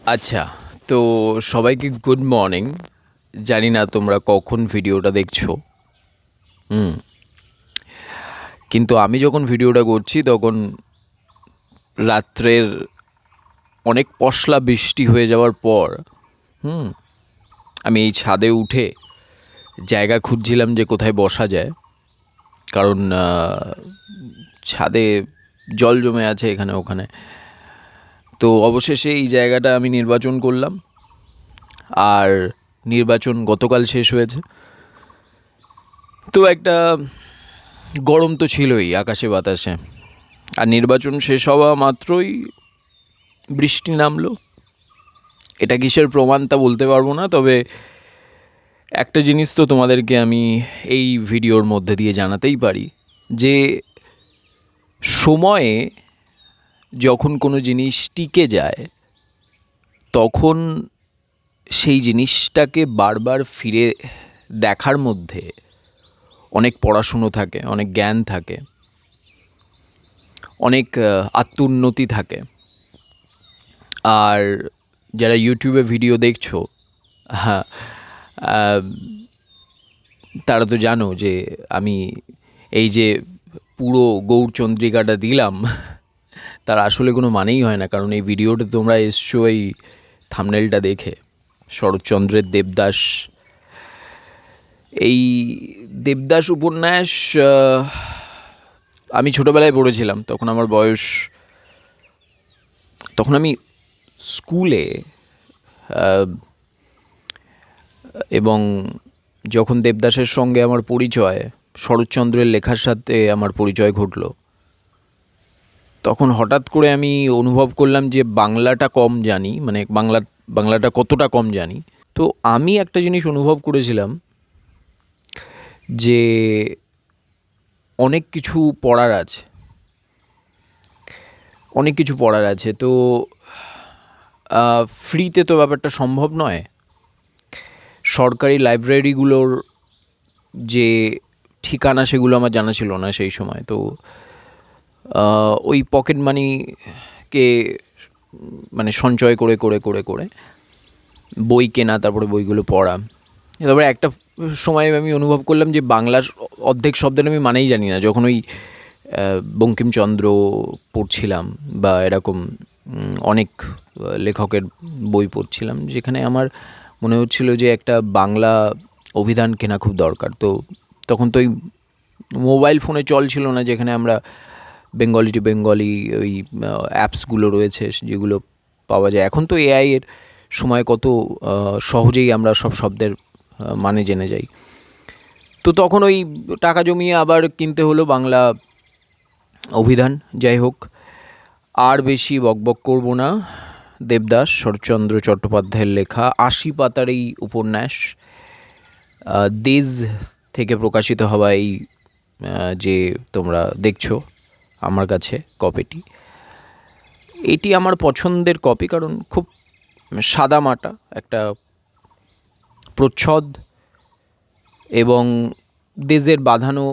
আচ্ছা, তো সবাইকে গুড মর্নিং। জানি না তোমরা কখন ভিডিওটা দেখছো। হুম কিন্তু আমি যখন ভিডিওটা করছি তখন রাত্রের অনেক পশলা বৃষ্টি হয়ে যাওয়ার পর আমি এই ছাদে উঠে জায়গা খুঁজছিলাম যে কোথায় বসা যায়। কারণ ছাদে জল জমে আছে এখানে ওখানে। তো অবশেষে এই জায়গাটা আমি নির্বাচন করলাম। আর নির্বাচন গতকাল শেষ হয়েছে। তো একটা গরম তো ছিলই আকাশে বাতাসে। আর নির্বাচন শেষ হওয়া মাত্রই বৃষ্টি নামলো। এটা কিসের প্রমাণ তা বলতে পারবো না, তবে একটা জিনিস তো তোমাদেরকে আমি এই ভিডিওর মধ্যে দিয়ে জানাতেই পারি যে সময়ে যখন কোনো জিনিস টিকে যায় তখন সেই জিনিসটাকে বারবার ফিরে দেখার মধ্যে অনেক পড়াশুনো থাকে, অনেক জ্ঞান থাকে, অনেক আত্মোন্নতি থাকে। আর যারা ইউটিউবে ভিডিও দেখছো, হ্যাঁ, তারা তো জানো যে আমি এই যে পুরো গৌরচন্দ্রিকাটা দিলাম তার আসলে কোনো মানেই হয় না। কারণ এই ভিডিওটা তোমরা এসছো এই থাম্বনেলটা দেখে। শরৎচন্দ্রের দেবদাস, এই দেবদাস উপন্যাস আমি ছোটোবেলায় পড়েছিলাম। তখন আমার বয়স, তখন আমি স্কুলে, এবং যখন দেবদাসের সঙ্গে আমার পরিচয়, শরৎচন্দ্রের লেখার সাথে আমার পরিচয় ঘটলো, তখন হঠাৎ করে আমি অনুভব করলাম যে বাংলাটা কম জানি, মানে বাংলাটা কতটা কম জানি। তো আমি একটা জিনিস অনুভব করেছিলাম যে অনেক কিছু পড়ার আছে, অনেক কিছু পড়ার আছে। তো ফ্রিতে তো ব্যাপারটা সম্ভব নয়। সরকারি লাইব্রেরিগুলোর যে ঠিকানা সেগুলো আমার জানা ছিল না সেই সময়। তো ওই পকেট মানিকে মানে সঞ্চয় করে করে করে করে বই কেনা, তারপরে বইগুলো পড়া। তারপরে একটা সময় আমি অনুভব করলাম যে বাংলার অর্ধেক শব্দের আমি মানেই জানি না। যখন ওই বঙ্কিমচন্দ্র পড়ছিলাম বা এরকম অনেক লেখকের বই পড়ছিলাম, যেখানে আমার মনে হচ্ছিল যে একটা বাংলা অভিধান কেনা খুব দরকার। তো তখন তো ওই মোবাইল ফোনে চল ছিল না, যেখানে আমরা বেঙ্গলি টু বেঙ্গলি ওই অ্যাপসগুলো রয়েছে যেগুলো পাওয়া যায়। এখন তো এআই এর সময় কত সহজেই আমরা সব শব্দের মানে জেনে যাই। তো তখন ওই টাকা জমিয়ে আবার কিনতে হলো বাংলা অভিধান। যাই হোক, আর বেশি বকবক করব না। দেবদাস, শরৎচন্দ্র চট্টোপাধ্যায়ের লেখা ৮০ পাতার এই উপন্যাস, দেজ থেকে প্রকাশিত হওয়া এই যে তোমরা দেখছো আমার কাছে কপিটি, এটি আমার পছন্দের কপি। কারণ খুব সাদামাটা একটা প্রচ্ছদ এবং দেজের বাঁধানো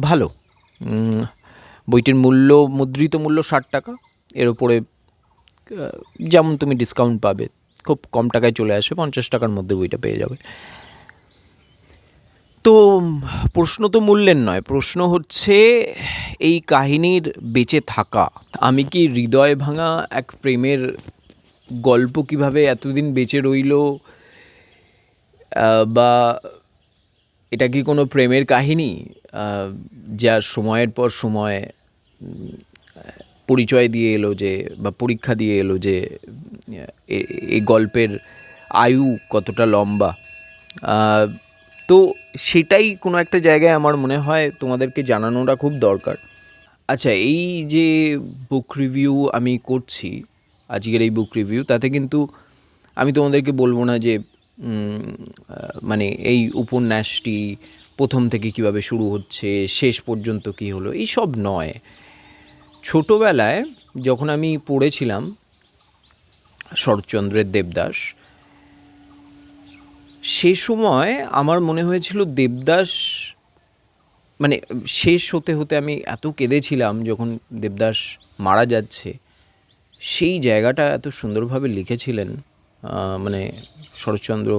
ভালো। বইটির মূল্য, মুদ্রিত মূল্য ৬০ টাকা। এর ওপরে যেমন তুমি ডিসকাউন্ট পাবে, খুব কম টাকায় চলে আসে, ৫০ টাকার মধ্যে বইটা পেয়ে যাবে। তো প্রশ্ন তো মূল্যের নয়, প্রশ্ন হচ্ছে এই কাহিনীর বেঁচে থাকা। আমি কি হৃদয় ভাঙা এক প্রেমের গল্প কিভাবে এতদিন বেঁচে রইল, বা এটা কি কোনো প্রেমের কাহিনী যা সময়ের পর সময় পরিচয় দিয়ে এলো যে, বা পরীক্ষা দিয়ে এলো যে এই গল্পের আয়ু কতটা লম্বা। তো সেটাই কোনো একটা জায়গায় আমার মনে হয় তোমাদেরকে জানানোটা খুব দরকার। আচ্ছা, এই যে বুক রিভিউ আমি করছি, আজকের এই বুক রিভিউ, তাতে কিন্তু আমি তোমাদেরকে বলবো না যে মানে এই উপন্যাসটি প্রথম থেকে কিভাবে শুরু হচ্ছে, শেষ পর্যন্ত কী হলো, এই সব নয়। ছোটোবেলায় যখন আমি পড়েছিলাম শরৎচন্দ্রের দেবদাস, সে সময় আমার মনে হয়েছিল দেবদাস মানে শেষ হতে হতে আমি এত কেঁদেছিলাম যখন দেবদাস মারা যাচ্ছে। সেই জায়গাটা এত সুন্দরভাবে লিখেছিলেন, মানে শরৎচন্দ্র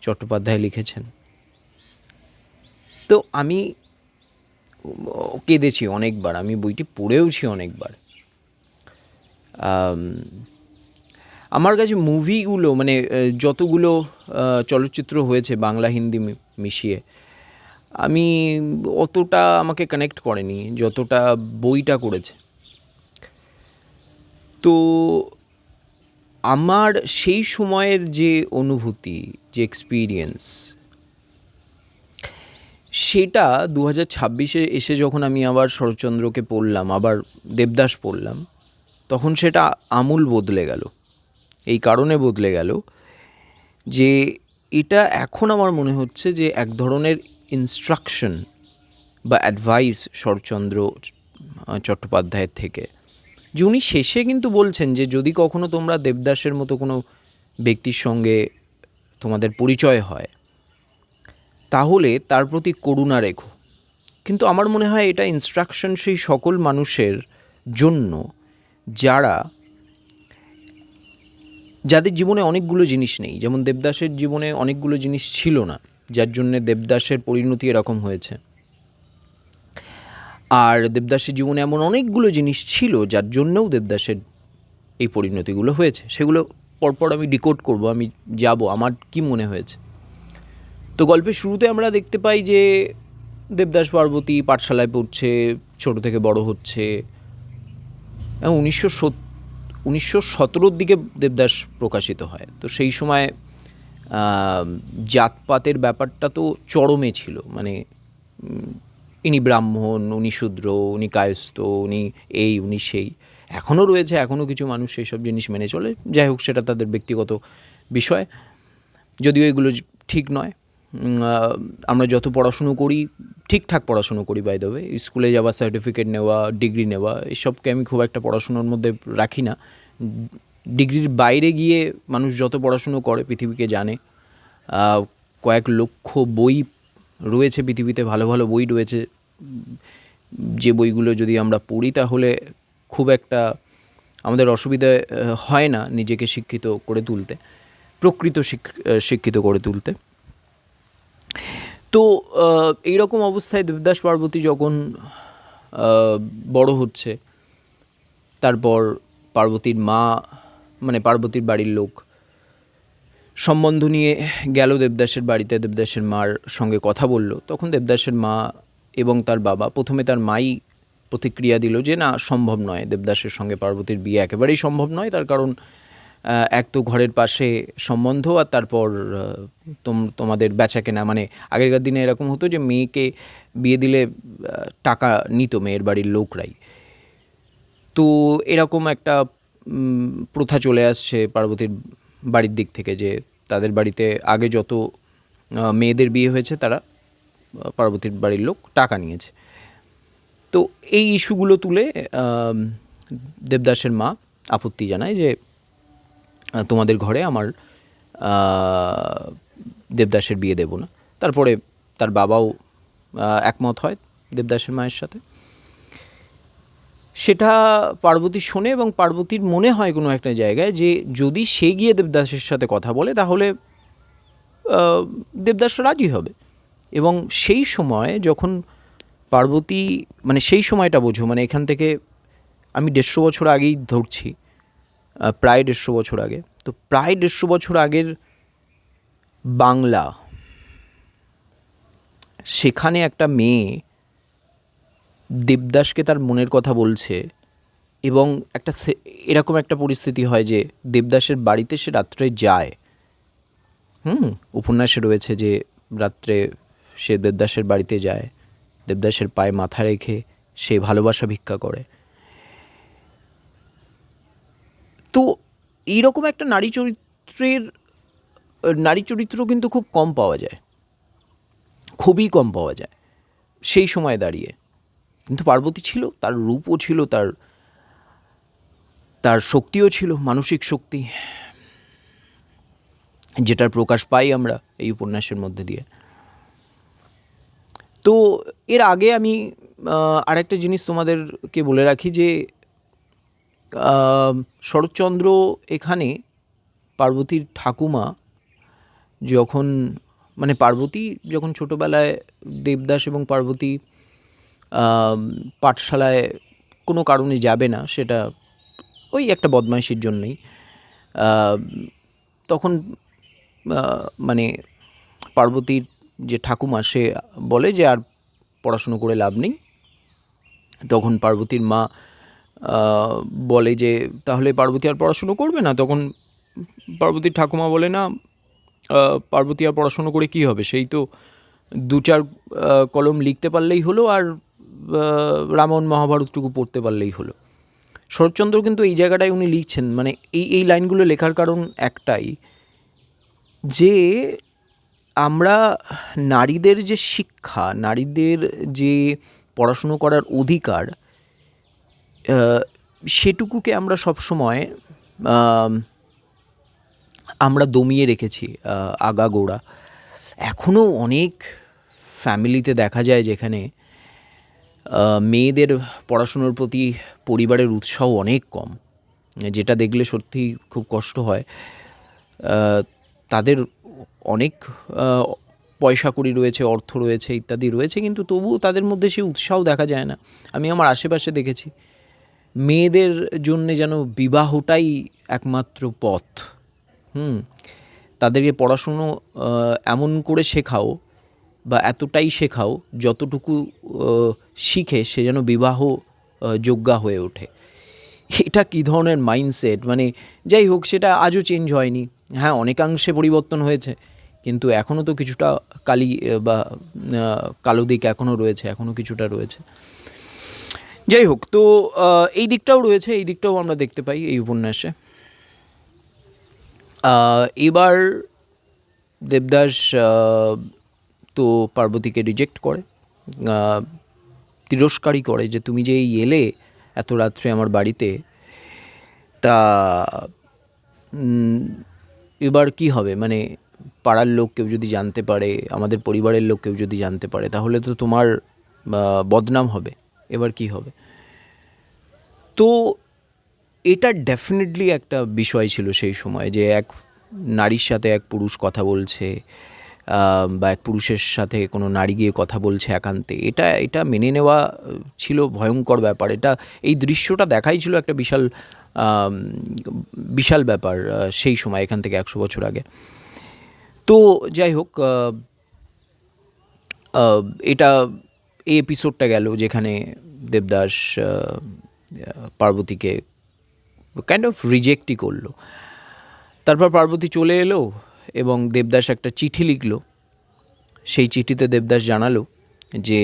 চট্টোপাধ্যায় লিখেছেন। তো আমি কেঁদেছি অনেকবার, আমি বইটি পড়েওছি অনেকবার। আমার কাছে মুভিগুলো মানে যতগুলো চলচ্চিত্র হয়েছে বাংলা হিন্দি মিশিয়ে, আমি অতটা আমাকে কানেক্ট করেনি যতটা বইটা করেছে। তো আমার সেই সময়ের যে অনুভূতি, যে এক্সপিরিয়েন্স, সেটা 2026-এ এসে যখন আমি আবার শরৎচন্দ্রকে পড়লাম, আবার দেবদাস পড়লাম, তখন সেটা আমূল বদলে গেল। এই কারণে বদলে গেল যে এটা এখন আমার মনে হচ্ছে যে এক ধরনের ইনস্ট্রাকশন বা অ্যাডভাইস শরৎচন্দ্র চট্টোপাধ্যায়ের থেকে, যে উনি শেষে কিন্তু বলছেন যে যদি কখনো তোমরা দেবদাসের মতো কোনো ব্যক্তির সঙ্গে তোমাদের পরিচয় হয়, তাহলে তার প্রতি করুণা রেখো। কিন্তু আমার মনে হয় এটা ইনস্ট্রাকশন সেই সকল মানুষের জন্য যাদের জীবনে অনেকগুলো জিনিস নেই। যেমন দেবদাসের জীবনে অনেকগুলো জিনিস ছিল না, যার জন্যে দেবদাসের পরিণতি এরকম হয়েছে। আর দেবদাসের জীবনে এমন অনেকগুলো জিনিস ছিল যার জন্যও দেবদাসের এই পরিণতিগুলো হয়েছে। সেগুলো পরপর আমি ডিকোড করব, আমি যাব আমার কি মনে হয়েছে। তো গল্পের শুরুতে আমরা দেখতে পাই যে দেবদাস পার্বতী পাঠশালায় পড়ছে, ছোটো থেকে বড় হচ্ছে, এবং 1917-র দিকে দেবদাস প্রকাশিত হয়। তো সেই সময় জাতপাতের ব্যাপারটা তো চরমে ছিল, মানে ইনি ব্রাহ্মণ, উনি শূদ্র, উনি কায়স্থ, উনি এই, উনি সেই। এখনও রয়েছে, এখনও কিছু মানুষ সেই সব জিনিস মেনে চলে। যাই হোক, সেটা তাদের ব্যক্তিগত বিষয়, যদিও এগুলো ঠিক নয়। আমরা যত পড়াশুনো করি, ঠিকঠাক পড়াশুনো করি, বাই দ্য ওয়ে, স্কুলে যাওয়া, সার্টিফিকেট নেওয়া, ডিগ্রি নেওয়া, এসবকে আমি খুব একটা পড়াশুনোর মধ্যে রাখি না। ডিগ্রির বাইরে গিয়ে মানুষ যত পড়াশুনো করে, পৃথিবীকে জানে। কয়েক লক্ষ বই রয়েছে পৃথিবীতে, ভালো ভালো বই রয়েছে, যে বইগুলো যদি আমরা পড়ি তাহলে খুব একটা আমাদের অসুবিধা হয় না নিজেকে শিক্ষিত করে তুলতে, প্রকৃত শিক্ষিত করে তুলতে। তো এইরকম অবস্থায় দেবদাস পার্বতী যখন বড় হচ্ছে, তারপর পার্বতীর মা, মানে পার্বতীর বাড়ির লোক সম্বন্ধ নিয়ে গেল দেবদাসের বাড়িতে, দেবদাসের মার সঙ্গে কথা বলল। তখন দেবদাসের মা এবং তার বাবা, প্রথমে তার মাই প্রতিক্রিয়া দিল যে না, সম্ভব নয়, দেবদাসের সঙ্গে পার্বতীর বিয়ে একেবারেই সম্ভব নয়। তার কারণ এক তো ঘরের পাশে সম্বন্ধ, আর তারপর তোমাদের বেচা কেনা, মানে আগেরকার দিনে এরকম হতো যে মেয়েকে বিয়ে দিলে টাকা নিত মেয়ের বাড়ির লোকরাই। তো এরকম একটা প্রথা চলে আসছে পার্বতীর বাড়ির দিক থেকে, যে তাদের বাড়িতে আগে যত মেয়েদের বিয়ে হয়েছে তারা, পার্বতীর বাড়ির লোক টাকা নিয়েছে। তো এই ইস্যুগুলো তুলে দেবদাসের মা আপত্তি জানায় যে তোমাদের ঘরে আমার দেবদাসের বিয়ে দেব না। তারপরে তার বাবাও একমত হয় দেবদাসের মায়ের সাথে। সেটা পার্বতী শোনে, এবং পার্বতীর মনে হয় কোনো একটা জায়গায় যে যদি সে গিয়ে দেবদাসের সাথে কথা বলে তাহলে দেবদাস রাজি হবে। এবং সেই সময় যখন পার্বতী, মানে সেই সময়টা বোঝো, মানে এখান থেকে আমি 150 বছর আগেই ধরছি, প্রায় 150 বছর আগে। তো প্রায় 150 বছর আগের বাংলা, সেখানে একটা মেয়ে দেবদাসকে তার মনের কথা বলছে, এবং এরকম একটা পরিস্থিতি হয় যে দেবদাসের বাড়িতে সে রাত্রে যায়। উপন্যাসে রয়েছে যে রাত্রে সে দেবদাসের বাড়িতে যায়, দেবদাসের পায়ে মাথা রেখে সে ভালোবাসা ভিক্ষা করে। তো এইরকম একটা নারী চরিত্র কিন্তু খুব কম পাওয়া যায়, খুবই কম পাওয়া যায় সেই সময় দাঁড়িয়ে। কিন্তু পার্বতী ছিল, তার রূপও ছিল, তার শক্তিও ছিল, মানসিক শক্তি, যেটার প্রকাশ পাই আমরা এই উপন্যাসের মধ্যে দিয়ে। তো এর আগে আমি আরেকটা জিনিস তোমাদেরকে বলে রাখি যে শরৎচন্দ্র এখানে পার্বতীর ঠাকুমা যখন মানে পার্বতী যখন ছোটোবেলায় দেবদাস এবং পার্বতী পাঠশালায় কোনো কারণে যাবে না, সেটা ওই একটা বদমাইশির জন্যই, তখন মানে পার্বতীর যে ঠাকুমা সে বলে যে আর পড়াশুনো করে লাভ নেই। তখন পার্বতীর মা বলে যে তাহলে পার্বতী আর পড়াশুনো করবে না। তখন পার্বতীর ঠাকুমা বলে না, পার্বতী আর পড়াশুনো করে কী হবে, সেই তো 2-4 কলম লিখতে পারলেই হলো, আর রামায়ণ মহাভারতটুকু পড়তে পারলেই হলো। শরৎচন্দ্র কিন্তু এই জায়গাটায় উনি লিখছেন, মানে এই লাইনগুলো লেখার কারণ একটাই, যে আমরা নারীদের যে শিক্ষা, নারীদের যে পড়াশুনো করার অধিকার, সেটুকুকে আমরা সবসময় আমরা দমিয়ে রেখেছি আগাগোড়া। এখনও অনেক ফ্যামিলিতে দেখা যায় যেখানে মেয়েদের পড়াশুনোর প্রতি পরিবারের উৎসাহ অনেক কম, যেটা দেখলে সত্যি খুব কষ্ট হয়। তাদের অনেক পয়সা কড়ি রয়েছে, অর্থ রয়েছে, ইত্যাদি রয়েছে, কিন্তু তবুও তাদের মধ্যে সেই উৎসাহ দেখা যায় না। আমি আমার আশেপাশে দেখেছি মেয়েদের জন্যে যেন বিবাহটাই একমাত্র পথ। তাদেরকে পড়াশুনো এমন করে শেখাও বা এতটাই শেখাও যতটুকু শিখে সে যেন বিবাহ যোগ্যা হয়ে ওঠে। এটা কী ধরনের মাইন্ডসেট, মানে যাই হোক, সেটা আজও চেঞ্জ হয়নি। হ্যাঁ, অনেকাংশে পরিবর্তন হয়েছে, কিন্তু এখনও তো কিছুটা কালো দিক এখনও রয়েছে, এখনও কিছুটা রয়েছে। যাই হোক, তো এই দিকটাও রয়েছে, এই দিকটাও আমরা দেখতে পাই এই উপন্যাসে। এবার দেবদাস তো পার্বতীকে রিজেক্ট করে, তিরস্কারই করে যে তুমি যে এলে এত রাত্রে আমার বাড়িতে, তা এবার কি হবে, মানে পাড়ার লোক কেউ যদি জানতে পারে, আমাদের পরিবারের লোক কেউ যদি জানতে পারে, তাহলে তো তোমার বদনাম হবে, এবার কি হবে। তো এটা ডেফিনেটলি একটা বিষয় ছিল সেই সময়, যে এক নারীর সাথে এক পুরুষ কথা বলছে, বা এক পুরুষের সাথে কোনো নারী গিয়ে কথা বলছে একান্তে, এটা মেনে নেওয়া ছিল ভয়ঙ্কর ব্যাপার। এই দৃশ্যটা দেখাই ছিল একটা বিশাল ব্যাপার সেই সময়, এখান থেকে 100 বছর আগে। তো যাই হোক, এটা এই এপিসোডটা গেল যেখানে দেবদাস পার্বতীকে কাইন্ড অফ রিজেক্টই করলো। তারপর পার্বতী চলে এলো এবং দেবদাস একটা চিঠি লিখল। সেই চিঠিতে দেবদাস জানালো যে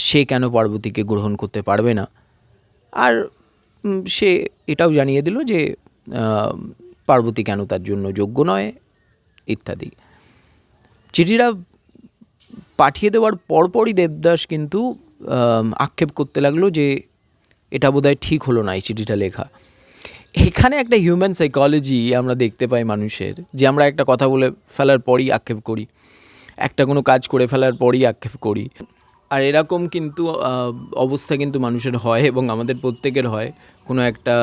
সে কেন পার্বতীকে গ্রহণ করতে পারবে না, আর সে এটাও জানিয়ে দিল যে পার্বতী কেন তার জন্য যোগ্য নয় ইত্যাদি। চিঠিটা পাঠিয়ে দেওয়ার পরপরই দেবদাস কিন্তু আক্ষেপ করতে লাগলো যে এটা বোধহয় ঠিক হলো না এই চিঠিটা লেখা। এখানে একটা হিউম্যান সাইকোলজি আমরা দেখতে পাই মানুষের, যে আমরা একটা কথা বলে ফেলার পরই আক্ষেপ করি, একটা কোনো কাজ করে ফেলার পরই আক্ষেপ করি। আর এরকম কিন্তু অবস্থা কিন্তু মানুষের হয়, এবং আমাদের প্রত্যেকের হয়। কোনো একটা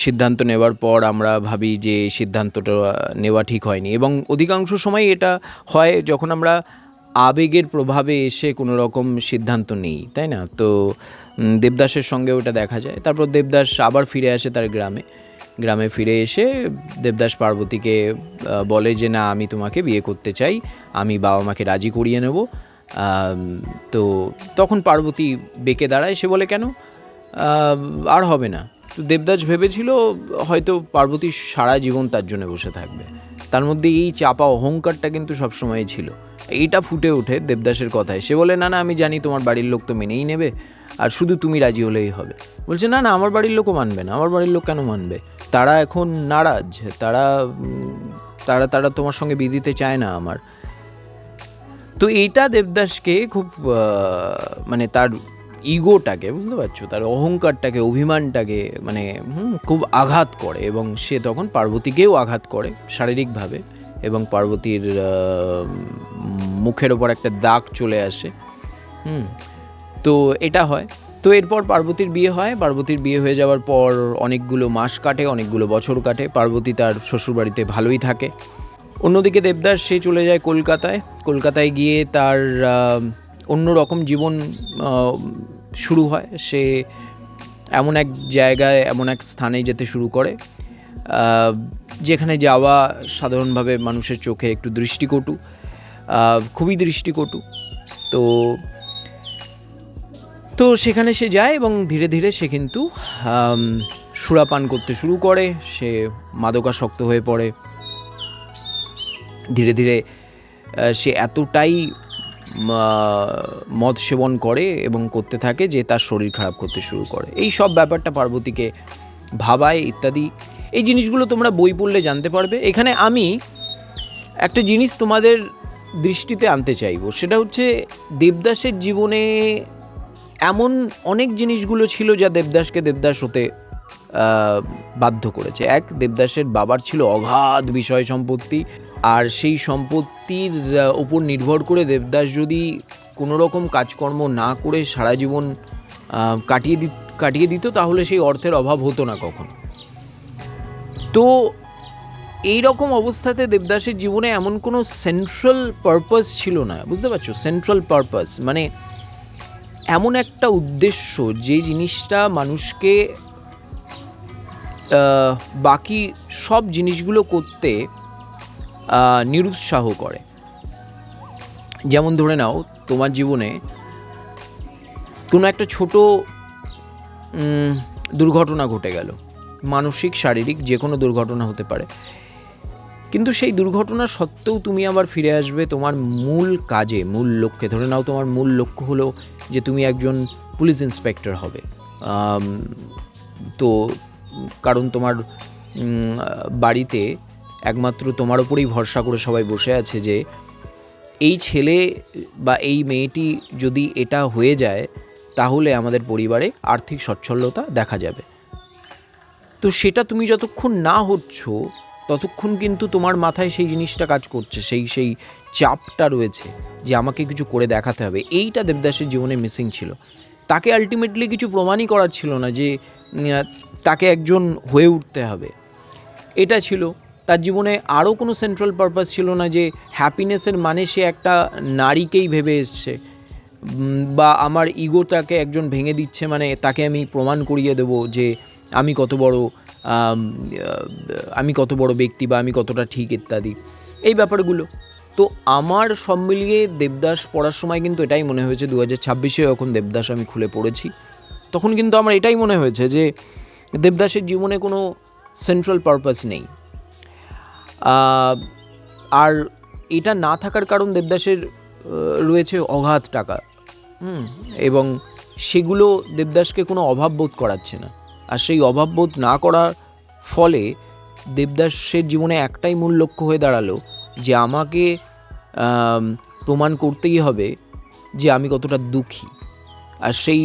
সিদ্ধান্ত নেওয়ার পর আমরা ভাবি যে সিদ্ধান্তটা নেওয়া ঠিক হয়নি, এবং অধিকাংশ সময় এটা হয় যখন আমরা আবেগের প্রভাবে এসে কোনো রকম সিদ্ধান্ত নেই, তাই না? তো দেবদাসের সঙ্গে ওটা দেখা যায়। তারপর দেবদাস আবার ফিরে আসে তার গ্রামে ফিরে এসে দেবদাস পার্বতীকে বলে যে না, আমি তোমাকে বিয়ে করতে চাই, আমি বাবা মাকে রাজি করিয়ে নেব। তো তখন পার্বতী বেঁকে দাঁড়ায়, সে বলে কেন, আর হবে না। তো দেবদাস ভেবেছিল হয়তো পার্বতী সারা জীবন তার জন্য বসে থাকবে। তার মধ্যে এই চাপা অহংকারটা কিন্তু সবসময় ছিল, এইটা ফুটে ওঠে দেবদাসের কথায়। সে বলে না, আমি জানি তোমার বাড়ির লোক তো মেনেই নেবে, আর শুধু তুমি রাজি হলেই হবে। বলছে না, আমার বাড়ির লোকও মানবে না। আমার বাড়ির লোক কেন মানবে? তারা এখন নারাজ, তারা তোমার সঙ্গে বিয়ে দিতে চায় না আমার। তো এইটা দেবদাসকে খুব মানে তার ইগোটাকে, বুঝতে পারছো, তার অহংকারটাকে, অভিমানটাকে মানে খুব আঘাত করে, এবং সে তখন পার্বতীকেও আঘাত করে শারীরিকভাবে, এবং পার্বতীর মুখের ওপর একটা দাগ চলে আসে। তো এটা হয়। তো এরপর পার্বতীর বিয়ে হয়। পার্বতীর বিয়ে হয়ে যাওয়ার পর অনেকগুলো মাস কাটে, অনেকগুলো বছর কাটে। পার্বতী তার শ্বশুরবাড়িতে ভালোই থাকে। অন্যদিকে দেবদাস সে চলে যায় কলকাতায়। কলকাতায় গিয়ে তার অন্য রকম জীবন শুরু হয়। সে এমন এক জায়গায়, এমন এক স্থানে যেতে শুরু করে যেখানে যাওয়া সাধারণভাবে মানুষের চোখে একটু দৃষ্টিকটু, খুবই দৃষ্টিকটু। তো তো সেখানে সে যায় এবং ধীরে ধীরে সে কিন্তু সুরাপান করতে শুরু করে। সে মাদকাসক্ত হয়ে পড়ে। ধীরে ধীরে সে এতটাই মদ সেবন করে এবং করতে থাকে যে তার শরীর খারাপ করতে শুরু করে। এই সব ব্যাপারটা পার্বতীকে ভাবায় ইত্যাদি। এই জিনিসগুলো তোমরা বই পড়লে জানতে পারবে। এখানে আমি একটা জিনিস তোমাদের দৃষ্টিতে আনতে চাইব, সেটা হচ্ছে দেবদাসের জীবনে এমন অনেক জিনিসগুলো ছিল যা দেবদাসকে দেবদাস হতে বাধ্য করেছে। এক, দেবদাসের বাবার ছিল অগাধ বিষয় সম্পত্তি, আর সেই সম্পত্তির ওপর নির্ভর করে দেবদাস যদি কোনো রকম কাজকর্ম না করে সারা জীবন কাটিয়ে দিত তাহলে সেই অর্থের অভাব হতো না কখন। তো এই রকম অবস্থাতে দেবদাসের জীবনে এমন কোনো সেন্ট্রাল পারপাস ছিল না, বুঝতে পারছো? সেন্ট্রাল পারপাস মানে এমন একটা উদ্দেশ্য যে জিনিসটা মানুষকে বাকি সব জিনিসগুলো করতে নিরুৎসাহ করে। যেমন ধরে নাও, তোমার জীবনে কোনো একটা ছোট দুর্ঘটনা ঘটে গেল, মানসিক শারীরিক যে কোনো দুর্ঘটনা হতে পারে, কিন্তু সেই দুর্ঘটনা সত্ত্বেও তুমি আবার ফিরে আসবে তোমার মূল কাজে, মূল লক্ষ্যে। ধরে নাও তোমার মূল লক্ষ্য হলো যে তুমি একজন পুলিশ ইন্সপেক্টর হবে। তো কারণ তোমার বাড়িতে একমাত্র তোমার ওপরেই ভরসা করে সবাই বসে আছে যে এই ছেলে বা এই মেয়েটি যদি এটা হয়ে যায় তাহলে আমাদের পরিবারে আর্থিক সচ্ছলতা দেখা যাবে। তো সেটা তুমি যতক্ষণ না হচ্ছ ততক্ষণ কিন্তু তোমার মাথায় সেই জিনিসটা কাজ করছে, সেই চাপটা রয়েছে যে আমাকে কিছু করে দেখাতে হবে। এইটা দেবদাসের জীবনে মিসিং ছিল। তাকে আলটিমেটলি কিছু প্রমাণই করার ছিল না যে তাকে একজন হয়ে উঠতে হবে, এটা ছিল তার জীবনে। আরও কোনো সেন্ট্রাল পারপাস ছিল না যে হ্যাপিনেসের মানে সে একটা নারীকেই ভেবে এসছে, বা আমার ইগোটাকে একজন ভেঙে দিচ্ছে মানে তাকে আমি প্রমাণ করিয়ে দেব যে আমি কত বড় ব্যক্তি বা আমি কতটা ঠিক ইত্যাদি এই ব্যাপারগুলো। তো আমার সব মিলিয়ে দেবদাস পড়ার সময় কিন্তু এটাই মনে হয়েছে, 2026-এ যখন দেবদাস আমি খুলে পড়েছি তখন কিন্তু আমার এটাই মনে হয়েছে যে দেবদাসের জীবনে কোনো সেন্ট্রাল পারপাস নেই। আর এটা না থাকার কারণ দেবদাসের রয়েছে অগাধ টাকা, এবং সেগুলো দেবদাসকে কোনো অভাব বোধ করাচ্ছে না। আর সেই অভাব বোধ না করার ফলে দেবদাসের জীবনে একটাই মূল লক্ষ্য হয়ে দাঁড়ালো যে আমাকে প্রমাণ করতেই হবে যে আমি কতটা দুঃখী। আর সেই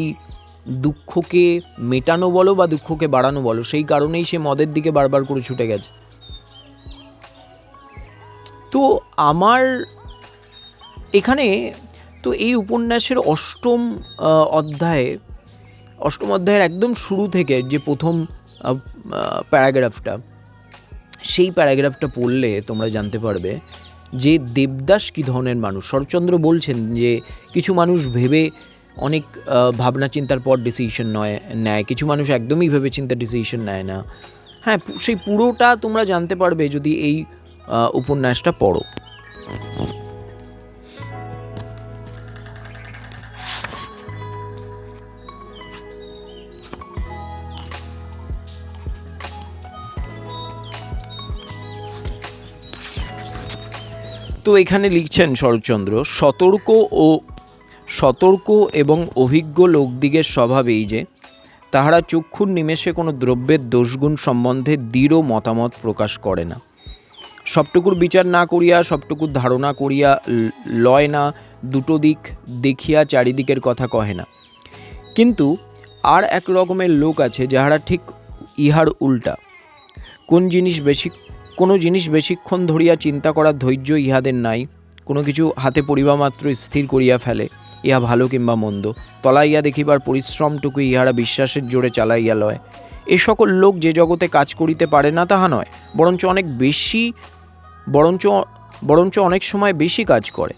দুঃখকে মেটানো বলো বা দুঃখকে বাড়ানো বলো, সেই কারণেই সে মদের দিকে বারবার করে ছুটে গেছে। তো আমার এখানে তো এই উপন্যাসের অষ্টম অধ্যায়ের একদম শুরু থেকে যে প্রথম প্যারাগ্রাফটা, সেই প্যারাগ্রাফটা পড়লে তোমরা জানতে পারবে যে দেবদাস কী ধরনের মানুষ। শরৎচন্দ্র বলছেন যে কিছু মানুষ ভেবে অনেক ভাবনা চিন্তার পর ডিসিশন নেয়, কিছু মানুষ একদমই ভেবে চিন্তা ডিসিশন নেয় না। হ্যাঁ, সেই পুরোটা তোমরা জানতে পারবে যদি এই উপন্যাসটা পড়ো। তো এখানে লিখছেন শরৎচন্দ্র, সতর্ক এবং অভিজ্ঞ লোকদিগের স্বভাব এই যে তাহারা চক্ষুর নিমেষে কোনো দ্রব্যের দোষগুণ সম্বন্ধে দৃঢ় মতামত প্রকাশ করে না। সবটুকুর বিচার না করিয়া, সবটুকুর ধারণা করিয়া লয় না, দুটো দিক দেখিয়া চারিদিকের কথা কহে না। কিন্তু আর এক রকমের লোক আছে যাহারা ঠিক ইহার উল্টা। কোনো জিনিস বেশিক্ষণ ধরিয়া চিন্তা করার ধৈর্য ইহাদের নাই, কোনো কিছু হাতে পড়িবা মাত্র স্থির করিয়া ফেলে ইহা ভালো কিংবা মন্দ, তলাইয়া দেখিবার পরিশ্রমটুকু ইহারা বিশ্বাসের জোরে চালাইয়া লয়। এ সকল লোক যে জগতে কাজ করিতে পারে না তাহা নয়, বরঞ্চ অনেক সময় বেশি কাজ করে।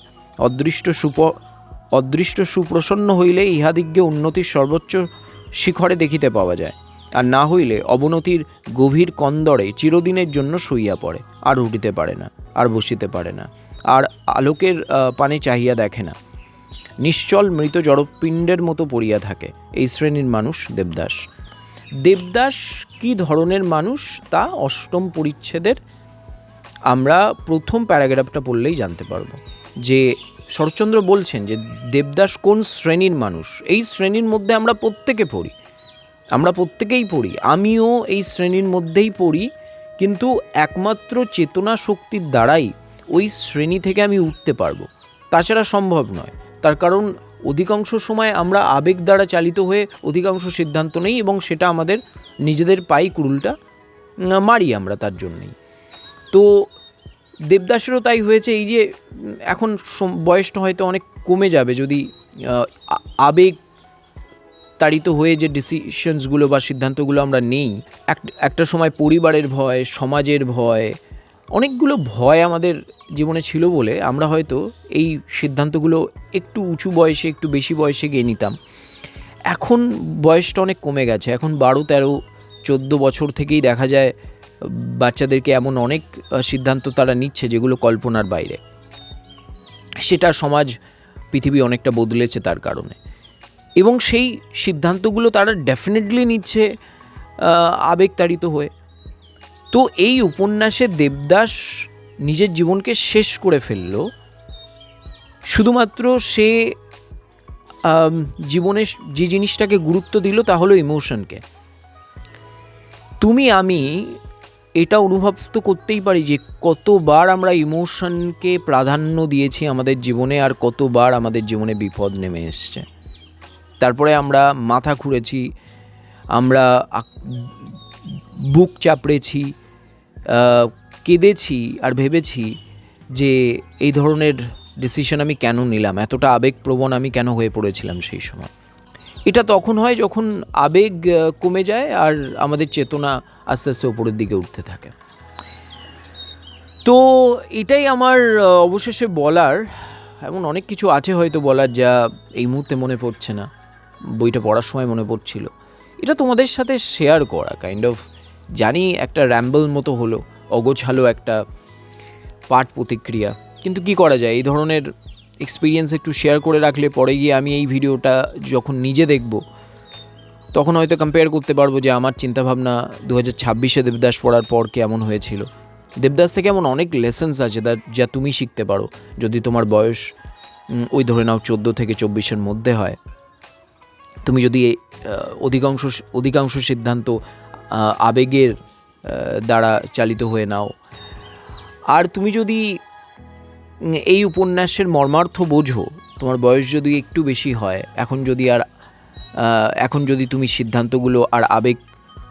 অদৃষ্ট সুপ্রসন্ন হইলে ইহাদিগ্যে উন্নতির সর্বোচ্চ শিখরে দেখিতে পাওয়া যায়, আর না হইলে অবনতির গভীর কন্দরে চিরদিনের জন্য শুইয়া পড়ে, আর উঠিতে পারে না, আর বসিতে পারে না, আর আলোকের পানে চাহিয়া দেখে না, নিশ্চল মৃত জড়পিণ্ডের মতো পড়িয়া থাকে। এই শ্রেণীর মানুষ দেবদাস। দেবদাস কী ধরনের মানুষ তা অষ্টম পরিচ্ছেদের আমরা প্রথম প্যারাগ্রাফটা পড়লেই জানতে পারবো, যে শরৎচন্দ্র বলছেন যে দেবদাস কোন শ্রেণীর মানুষ। এই শ্রেণীর মধ্যে আমরা প্রত্যেকেই পড়ি, আমিও এই শ্রেণীর মধ্যেই পড়ি, কিন্তু একমাত্র চেতনা শক্তির দ্বারাই ওই শ্রেণী থেকে আমি উঠতে পারবো, তাছাড়া সম্ভব নয়। তার কারণ অধিকাংশ সময় আমরা আবেগ দ্বারা চালিত হয়ে অধিকাংশ সিদ্ধান্ত নেই, এবং সেটা আমাদের নিজেদের পায়ে কুড়ুলটা মারি আমরা তার জন্যেই। তো দেবদাসেরও তাই হয়েছে। এই যে এখন বয়সটা হয়তো অনেক কমে যাবে যদি আবেগ তাড়িত হয়ে যে ডিসিশনসগুলো বা সিদ্ধান্তগুলো আমরা নেই। একটা সময় পরিবারের ভয়, সমাজের ভয়, অনেকগুলো ভয় আমাদের জীবনে ছিল বলে আমরা হয়তো এই সিদ্ধান্তগুলো একটু উঁচু বয়সে, একটু বেশি বয়সে গিয়ে নিতাম। এখন বয়সটা অনেক কমে গেছে। এখন 12, 13, 14 বছর থেকেই দেখা যায় বাচ্চাদেরকে এমন অনেক সিদ্ধান্ত তারা নিচ্ছে যেগুলো কল্পনার বাইরে। সেটা সমাজ, পৃথিবী অনেকটা বদলেছে তার কারণে, এবং সেই সিদ্ধান্তগুলো তারা ডেফিনেটলি নিচ্ছে আবেগতাড়িত হয়ে। তো এই উপন্যাসে দেবদাস নিজের জীবনকে শেষ করে ফেলল শুধুমাত্র সে জীবনে যে জিনিসটাকে গুরুত্ব দিল তা হলো ইমোশনকে। তুমি আমি এটা অনুভব তো করতেই পারি যে কতবার আমরা ইমোশনকে প্রাধান্য দিয়েছি আমাদের জীবনে, আর কতবার আমাদের জীবনে বিপদ নেমে এসছে। তারপরে আমরা মাথা খুঁড়েছি, আমরা বুক চাপড়েছি, কেঁদেছি, আর ভেবেছি যে এই ধরনের ডিসিশন আমি কেন নিলাম, এতটা আবেগপ্রবণ আমি কেন হয়ে পড়েছিলাম সেই সময়। এটা তখন হয় যখন আবেগ কমে যায় আর আমাদের চেতনা আস্তে আস্তে ওপরের দিকে উঠতে থাকে। তো এটাই আমার অবশেষে বলার। এমন অনেক কিছু আছে হয়তো বলার, যা এই মুহূর্তে মনে পড়ছে না, বইটা পড়ার সময় মনে পড়ছিল। এটা তোমাদের সাথে শেয়ার করা কাইন্ড অফ, জানি একটা র্যাম্বল মতো হলো, অগোছালো একটা পাঠ প্রতিক্রিয়া, কিন্তু কি করা যায়, এই ধরনের এক্সপিরিয়েন্স একটু শেয়ার করে রাখলে পরে গিয়ে আমি এই ভিডিওটা যখন নিজে দেখব তখন হয়তো কম্পেয়ার করতে পারবো যে আমার চিন্তাভাবনা 2026-এ দেবদাস পড়ার পর কেমন হয়েছিল। দেবদাস থেকে এমন অনেক লেসেন্স আছে যা তুমি শিখতে পারো যদি তোমার বয়স ওই ধরে নাও 14 থেকে 24-এর মধ্যে হয়। তুমি যদি অধিকাংশ সিদ্ধান্ত আবেগের দ্বারা চালিত হয়ে নাও, আর তুমি যদি এই উপন্যাসের মর্মার্থ বোঝো, তোমার বয়স যদি একটু বেশি হয়, এখন যদি তুমি সিদ্ধান্তগুলো আর আবেগ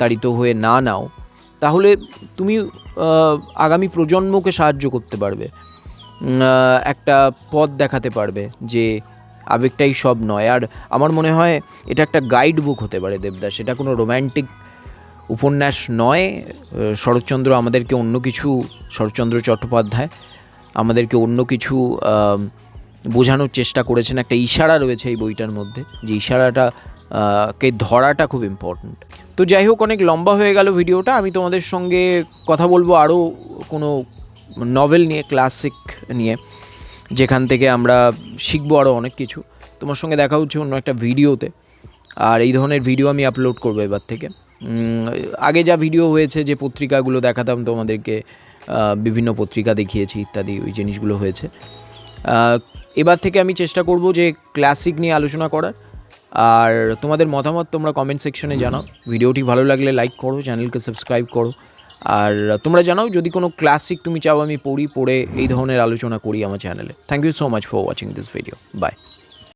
তাড়িত হয়ে না নাও, তাহলে তুমি আগামী প্রজন্মকে সাহায্য করতে পারবে, একটা পথ দেখাতে পারবে যে আবেগটাই সব নয়। আর আমার মনে হয় এটা একটা গাইড বুক হতে পারে দেবদাস, এটা কোনো রোম্যান্টিক উপন্যাস নয়। শরৎচন্দ্র চট্টোপাধ্যায় আমাদেরকে অন্য কিছু বোঝানোর চেষ্টা করেছেন। একটা ইশারা রয়েছে এই বইটার মধ্যে, যে ইশারাটাকে ধরাটা খুব ইম্পর্ট্যান্ট। তো যাই হোক, অনেক লম্বা হয়ে গেল ভিডিওটা। আমি তোমাদের সঙ্গে কথা বলবো আরও কোনো নভেল নিয়ে, ক্লাসিক নিয়ে, যেখান থেকে আমরা শিখবো আরও অনেক কিছু। তোমার সঙ্গে দেখা হচ্ছে অন্য একটা ভিডিওতে। আর এই ধরনের ভিডিও আমি আপলোড করবো এবার থেকে। আগে যা ভিডিও হয়েছে, যে পত্রিকাগুলো দেখাতাম তোমাদেরকে, বিভিন্ন পত্রিকা দেখিয়েছি ইত্যাদি, ওই জিনিসগুলো হয়েছে। এবার থেকে আমি চেষ্টা করব যে ক্লাসিক নিয়ে আলোচনা করার। আর তোমাদের মতামত তোমরা কমেন্ট সেকশনে জানাও। ভিডিওটি ভালো লাগলে লাইক করো, চ্যানেলকে সাবস্ক্রাইব করো। আর তোমরা জানাও যদি কোনো ক্লাসিক তুমি চাও আমি পড়ে এই ধরনের আলোচনা করি আমার চ্যানেলে। Thank you so much for watching this video. By.